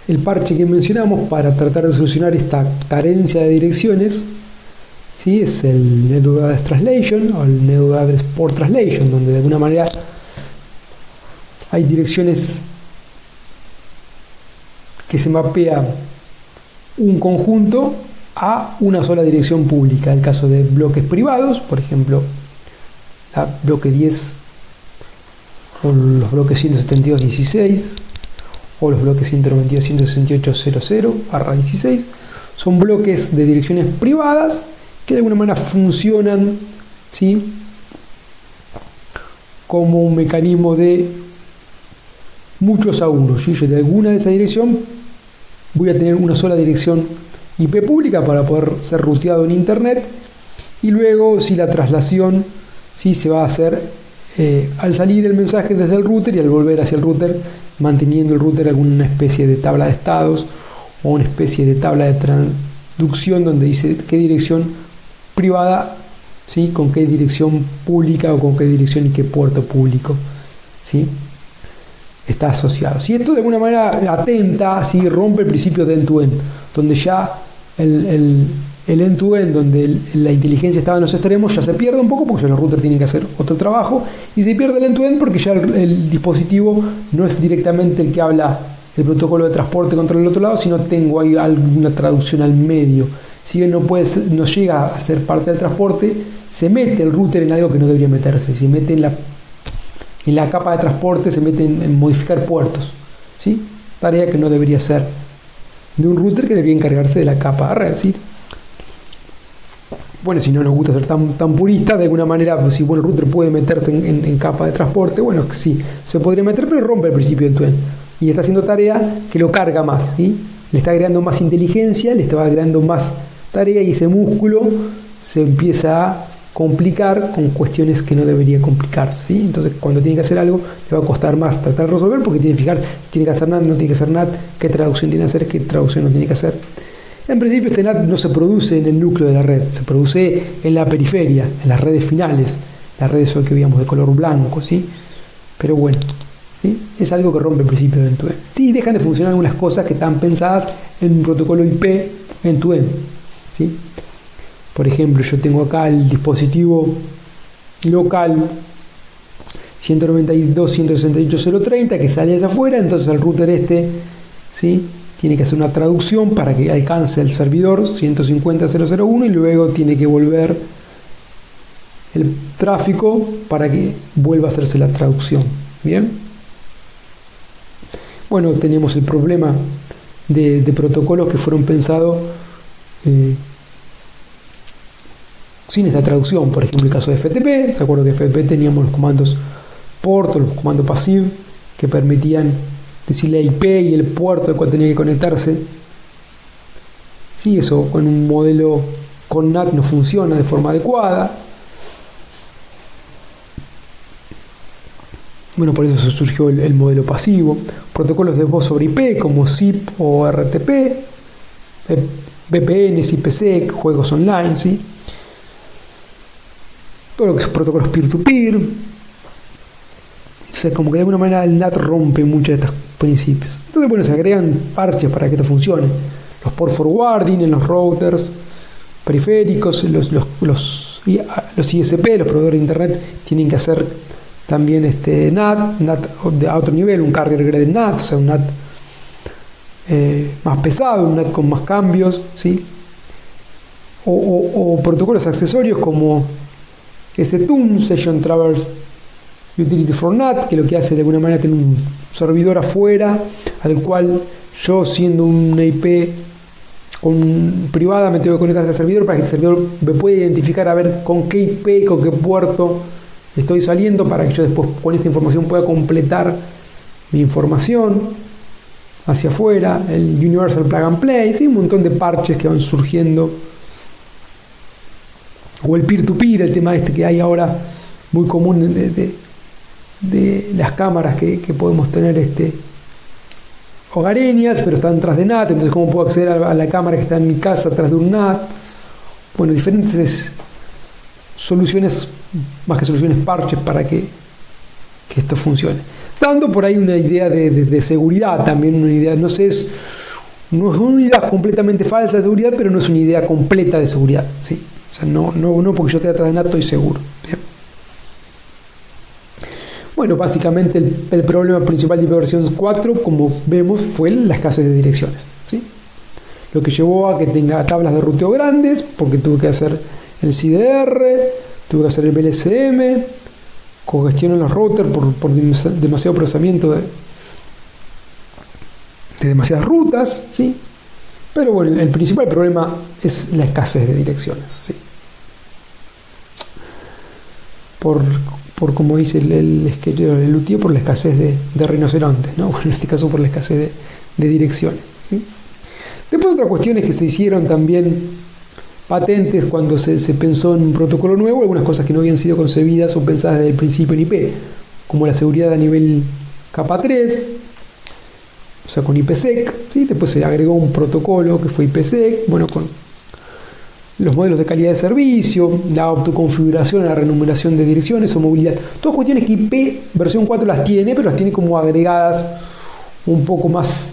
el parche que mencionamos para tratar de solucionar esta carencia de direcciones, ¿sí? Es el Network Address Translation o el Network Address Port Translation, donde de alguna manera hay direcciones que se mapea un conjunto a una sola dirección pública. En el caso de bloques privados, por ejemplo, la bloque 10 o los bloques 172.16 o los bloques 192.168.00/16, son bloques de direcciones privadas que de alguna manera funcionan, ¿sí?, como un mecanismo de muchos a uno. Yo de alguna de esa dirección voy a tener una sola dirección IP pública para poder ser ruteado en internet, y luego si la traslación, ¿sí?, se va a hacer al salir el mensaje desde el router y al volver hacia el router, manteniendo el router alguna especie de tabla de estados o una especie de tabla de traducción donde dice qué dirección privada, ¿sí?, con qué dirección pública o con qué dirección y qué puerto público, ¿sí?, está asociado. Si esto de alguna manera atenta, ¿sí?, rompe el principio de end-to-end, donde ya el end-to-end, donde la inteligencia estaba en los extremos, ya se pierde un poco porque ya los routers tienen que hacer otro trabajo, y se pierde el end-to-end porque ya el dispositivo no es directamente el que habla el protocolo de transporte contra el otro lado, sino tengo ahí alguna traducción al medio. Si bien no llega a ser parte del transporte, se mete el router en algo que no debería meterse, se mete en la capa de transporte, se mete en modificar puertos, ¿sí?, tarea que no debería ser de un router, que debería encargarse de la capa de red, ¿sí? Bueno, si no nos gusta ser tan purista, de alguna manera, pues, si el router puede meterse en capa de transporte, bueno, sí, se podría meter, pero rompe el principio de end-to-end y está haciendo tarea que lo carga más, ¿sí? Le está agregando más inteligencia, le está agregando más tarea, y ese músculo se empieza a complicar con cuestiones que no debería complicarse, ¿sí? Entonces, cuando tiene que hacer algo, le va a costar más tratar de resolver, porque tiene que fijar, tiene que hacer NAT, no tiene que hacer NAT, qué traducción tiene que hacer, qué traducción no tiene que hacer. En principio, este NAT no se produce en el núcleo de la red, se produce en la periferia, en las redes finales, las redes que veíamos de color blanco, ¿sí? Pero bueno, ¿sí?, es algo que rompe el principio de end-to-end. Y dejan de funcionar algunas cosas que están pensadas en un protocolo IP end-to-end, ¿sí? Por ejemplo, yo tengo acá el dispositivo local 192.168.0.30 que sale hacia afuera, entonces el router ¿sí?, tiene que hacer una traducción para que alcance el servidor 150.0.0.1 y luego tiene que volver el tráfico para que vuelva a hacerse la traducción. Bien. Bueno, tenemos el problema de protocolos que fueron pensados sin esta traducción. Por ejemplo, el caso de FTP. ¿Se acuerdan que FTP teníamos los comandos port o los comandos passive que permitían decirle IP y el puerto al cual tenía que conectarse? Sí, eso con un modelo con NAT no funciona de forma adecuada. Bueno, por eso surgió el modelo pasivo. Protocolos de voz sobre IP como SIP o RTP, VPNs, IPsec, juegos online, ¿sí? Todo lo que son protocolos peer-to-peer. O sea, como que de alguna manera el NAT rompe muchos de estos principios. Entonces, bueno, se agregan parches para que esto funcione. Los port forwarding en los routers periféricos, los ISP, los proveedores de internet, tienen que hacer también NAT a otro nivel, un carrier graded NAT, o sea, un NAT más pesado, un NAT con más cambios, ¿sí? O protocolos accesorios como STUN, Session Traverse Utility for NAT, que lo que hace de alguna manera tener un servidor afuera al cual yo, siendo una IP privada, me tengo que conectar al servidor para que el servidor me pueda identificar a ver con qué IP, con qué puerto estoy saliendo, para que yo después con esa información pueda completar mi información hacia afuera. El Universal Plug and Play, ¿sí? Un montón de parches que van surgiendo. O el peer-to-peer, el tema que hay ahora muy común de las cámaras que podemos tener hogareñas, pero están tras de NAT. Entonces, ¿cómo puedo acceder a la cámara que está en mi casa atrás de un NAT? Bueno, diferentes soluciones, más que soluciones, parches para que esto funcione. dando por ahí una idea de seguridad también, una idea, no sé, no es una idea completamente falsa de seguridad, pero no es una idea completa de seguridad, ¿sí? O sea, no porque yo esté atrás de nada estoy seguro. Bien. Bueno, básicamente el problema principal de ipv 4, como vemos, fue la escasez de direcciones, ¿sí? Lo que llevó a que tenga tablas de ruteo grandes, porque tuve que hacer el CDR, tuve que hacer el BLSM, congestión en los routers por demasiado procesamiento de demasiadas rutas, ¿sí? Pero bueno, el principal problema es la escasez de direcciones, ¿sí? Por como dice el luthier, por la escasez de rinocerontes, ¿no? Bueno, en este caso por la escasez de direcciones, ¿sí? Después otras cuestiones que se hicieron también patentes cuando se pensó en un protocolo nuevo, algunas cosas que no habían sido concebidas o pensadas desde el principio en IP, como la seguridad a nivel capa 3, o sea, con IPsec, ¿sí? Después se agregó un protocolo que fue IPsec, bueno, con los modelos de calidad de servicio, la autoconfiguración, la renumeración de direcciones o movilidad. Todas cuestiones que IP versión 4 las tiene, pero las tiene como agregadas un poco más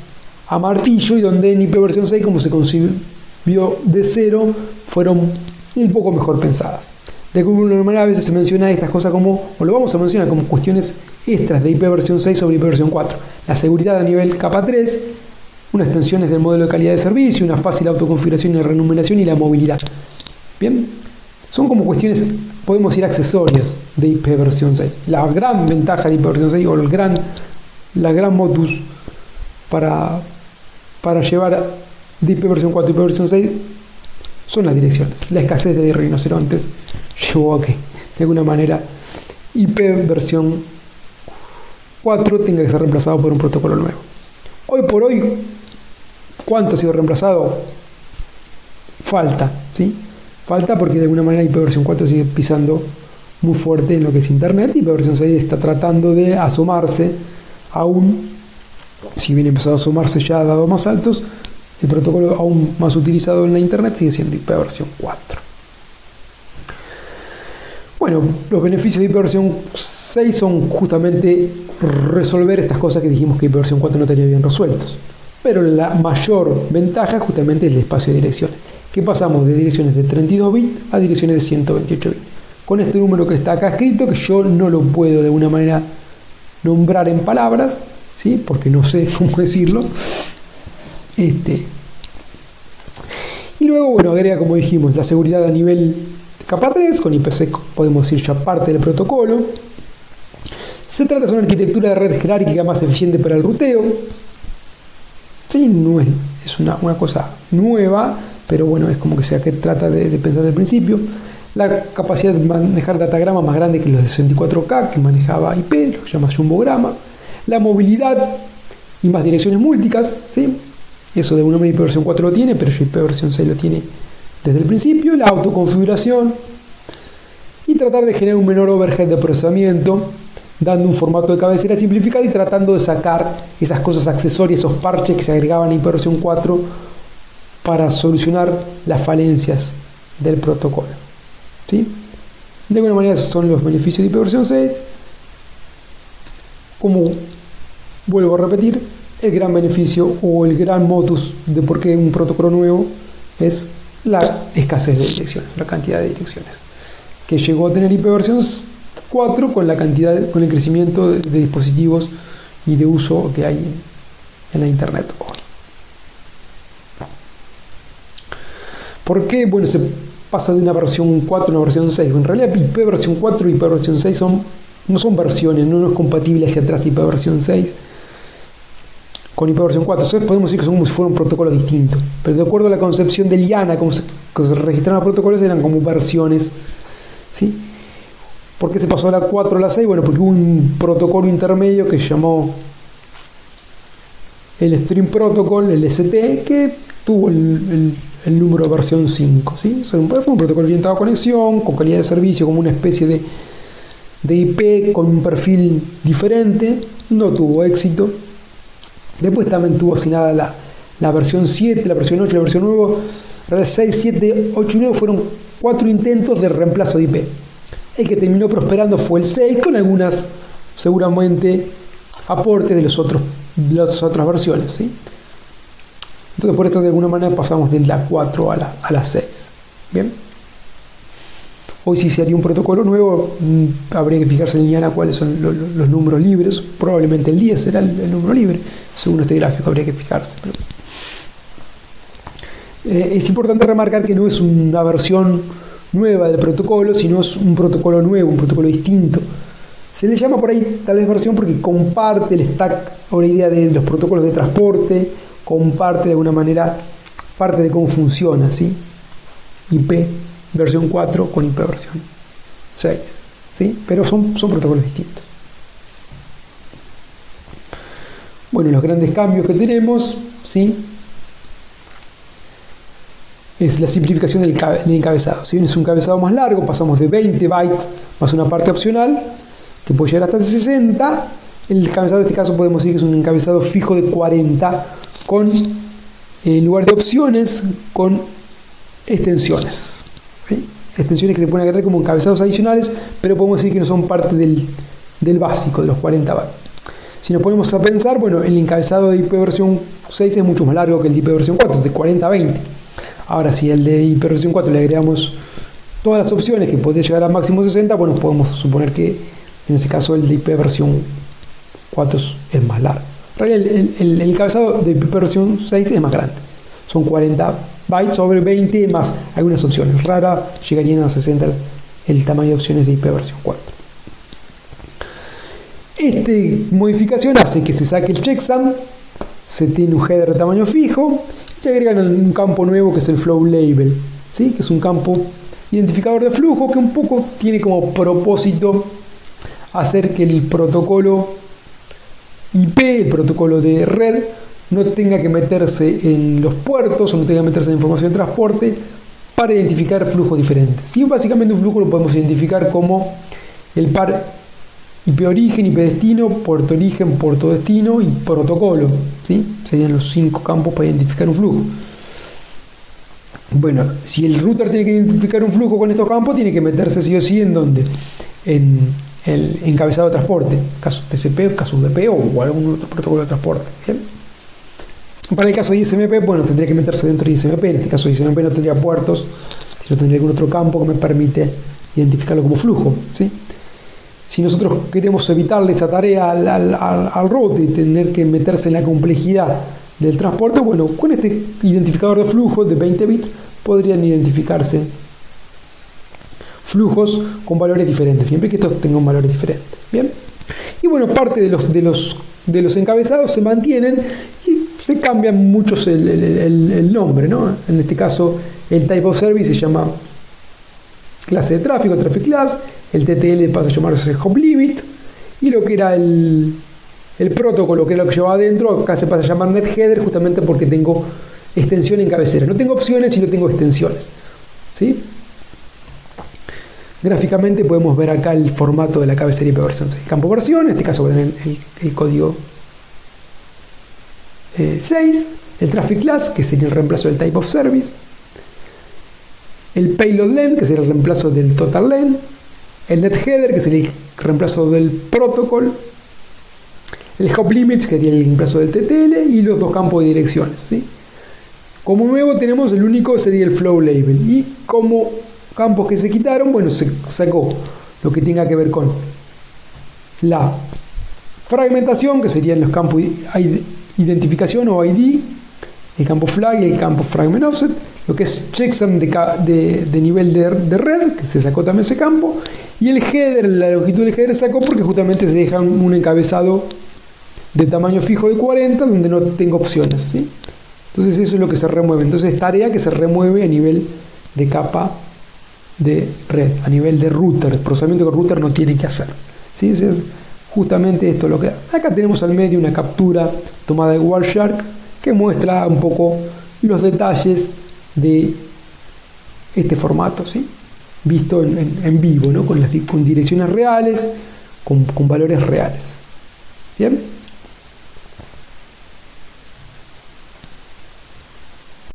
a martillo, y donde en IP versión 6, como se concibió de cero, fueron un poco mejor pensadas. De alguna manera a veces se menciona estas cosas como, o lo vamos a mencionar como cuestiones extras de IP versión 6 sobre IP versión 4. La seguridad a nivel capa 3, unas extensiones del modelo de calidad de servicio, una fácil autoconfiguración y renumeración y la movilidad. Bien, son como cuestiones, podemos decir, accesorias de IP versión 6. La gran ventaja de IP versión 6 o la gran modus para llevar de IP versión 4 a IP versión 6 son las direcciones. La escasez de rinocerontes llevó a que, de alguna manera, IP versión 4 tenga que ser reemplazado por un protocolo nuevo. Hoy por hoy, ¿cuánto ha sido reemplazado? Falta, ¿sí? Falta porque de alguna manera IP versión 4 sigue pisando muy fuerte en lo que es Internet, y IP versión 6 está tratando de asomarse aún, si bien empezó a asomarse ya a dados más altos. El protocolo aún más utilizado en la Internet sigue siendo IP versión 4. Bueno, los beneficios de IP versión 6 son justamente resolver estas cosas que dijimos que IP versión 4 no tenía bien resueltos. Pero la mayor ventaja justamente es el espacio de direcciones, que pasamos de direcciones de 32 bits a direcciones de 128 bits. Con este número que está acá escrito, que yo no lo puedo de alguna manera nombrar en palabras, ¿sí? Porque no sé cómo decirlo. Y luego, bueno, agrega, como dijimos, la seguridad a nivel capa 3, con IPsec podemos decir ya parte del protocolo. Se trata de una arquitectura de red jerárquica más eficiente para el ruteo. Sí, no es una cosa nueva, pero bueno, es como que se trata de pensar desde el principio. La capacidad de manejar datagramas más grande que los de 64K que manejaba IP, lo que se llama jumbograma. La movilidad y más direcciones múltiples, ¿sí? Eso de alguna manera IP versión 4 lo tiene, pero IP versión 6 lo tiene desde el principio. La autoconfiguración y tratar de generar un menor overhead de procesamiento, dando un formato de cabecera simplificado y tratando de sacar esas cosas accesorias, esos parches que se agregaban en IP versión 4 para solucionar las falencias del protocolo, ¿sí? De alguna manera esos son los beneficios de IP versión 6. Como vuelvo a repetir, el gran beneficio o el gran modus de por qué un protocolo nuevo es la escasez de direcciones, la cantidad de direcciones que llegó a tener IP versión 4 con con el crecimiento de dispositivos y de uso que hay en la Internet hoy. ¿Por qué? Bueno, se pasa de una versión 4 a una versión 6. En realidad IP versión 4 y IP versión 6 no son versiones, no es compatible hacia atrás IP versión 6 con IP versión 4. Entonces podemos decir que son como si fueran protocolos distintos. Pero de acuerdo a la concepción del IANA, como se registraron los protocolos, eran como versiones, ¿sí? ¿Por qué se pasó de la 4 a la 6? Bueno, porque hubo un protocolo intermedio que se llamó el Stream Protocol, el ST, que tuvo el número versión 5, ¿sí? Fue un protocolo orientado a conexión, con calidad de servicio, como una especie de IP con un perfil diferente. No tuvo éxito. Después también tuvo asignada la versión 7, la versión 8, la versión 9. 6, 7, 8 y 9 fueron 4 intentos de reemplazo de IP. El que terminó prosperando fue el 6, con algunas seguramente aportes de las otras versiones, ¿sí? Entonces por esto de alguna manera pasamos de la 4 a la 6. Bien. Hoy si se haría un protocolo nuevo, habría que fijarse en Liana cuáles son los números libres. Probablemente el 10 será el número libre. Según este gráfico habría que fijarse. Es importante remarcar que no es una versión nueva del protocolo, sino es un protocolo nuevo, un protocolo distinto. Se le llama por ahí tal vez versión porque comparte el stack o la idea de los protocolos de transporte, comparte de alguna manera parte de cómo funciona, ¿sí? IP versión 4 con IP versión 6, ¿sí? Pero son protocolos distintos. Bueno, los grandes cambios que tenemos, ¿sí? Es la simplificación del encabezado. Si bien es un encabezado más largo, pasamos de 20 bytes más una parte opcional, que puede llegar hasta 60. El encabezado en este caso podemos decir que es un encabezado fijo de 40, con, en lugar de opciones, con extensiones. ¿Sí? Extensiones que se pueden agregar como encabezados adicionales, pero podemos decir que no son parte del básico, de los 40 bytes. Si nos ponemos a pensar, bueno, el encabezado de IP versión 6 es mucho más largo que el de IP versión 4, de 40 a 20. Ahora, si el de IP versión 4 le agregamos todas las opciones que podría llegar a máximo 60, bueno, podemos suponer que en ese caso el de IP versión 4 es más largo. En realidad, el encabezado de IP versión 6 es más grande. Son 40 bytes sobre 20 más algunas opciones. Rara llegarían a 60 el tamaño de opciones de IP versión 4. Esta modificación hace que se saque el checksum, se tiene un header de tamaño fijo y se agregan un campo nuevo que es el flow label, ¿sí? Que es un campo identificador de flujo que un poco tiene como propósito hacer que el protocolo IP, el protocolo de red, no tenga que meterse en los puertos o no tenga que meterse en información de transporte para identificar flujos diferentes. Y básicamente un flujo lo podemos identificar como el par IP origen, IP destino, puerto origen, puerto destino y protocolo, ¿sí? Serían los 5 campos para identificar un flujo. Bueno, si el router tiene que identificar un flujo con estos campos, tiene que meterse sí o sí en donde, en el encabezado de transporte, caso TCP, caso UDP o algún otro protocolo de transporte. ¿Bien? Para el caso de ISMP, bueno, tendría que meterse dentro de ISMP. En este caso ISMP no tendría puertos, sino tendría algún otro campo que me permite identificarlo como flujo, ¿sí? Si nosotros queremos evitarle esa tarea al robot y tener que meterse en la complejidad del transporte, bueno, con este identificador de flujo de 20 bits podrían identificarse flujos con valores diferentes, siempre que estos tengan valores diferentes. Bien, y bueno, parte de los encabezados se mantienen y se cambian muchos el nombre, ¿no? En este caso, el type of service se llama clase de tráfico, traffic class. El TTL pasa a llamarse hop limit, y lo que era el protocolo, que era lo que llevaba adentro, acá se pasa a llamar net header, justamente porque tengo extensión en cabecera. No tengo opciones, sino tengo extensiones, ¿sí? Gráficamente podemos ver acá el formato de la cabecera IP versión 6. Campo versión, en este caso el código 6, el traffic class, que sería el reemplazo del type of service, el payload length, que sería el reemplazo del total length, el net header, que sería el reemplazo del protocol, el hop limits, que sería el reemplazo del TTL, y los dos campos de direcciones, ¿sí? Como nuevo tenemos el único, sería el flow label, y como campos que se quitaron, bueno, se sacó lo que tenga que ver con la fragmentación, que serían los campos identificación o ID, el campo flag y el campo fragment offset, lo que es checksum de nivel de red, que se sacó también ese campo, y el header, la longitud del header se sacó porque justamente se deja un encabezado de tamaño fijo de 40 donde no tengo opciones, ¿sí? Entonces eso es lo que se remueve. Entonces es tarea que se remueve a nivel de capa de red, a nivel de router, el procesamiento que el router no tiene que hacer, ¿sí? Es justamente esto lo que da. Acá tenemos al medio una captura tomada de Wireshark que muestra un poco los detalles de este formato, ¿sí? Visto en vivo, ¿no? Con direcciones reales, con valores reales. ¿Bien?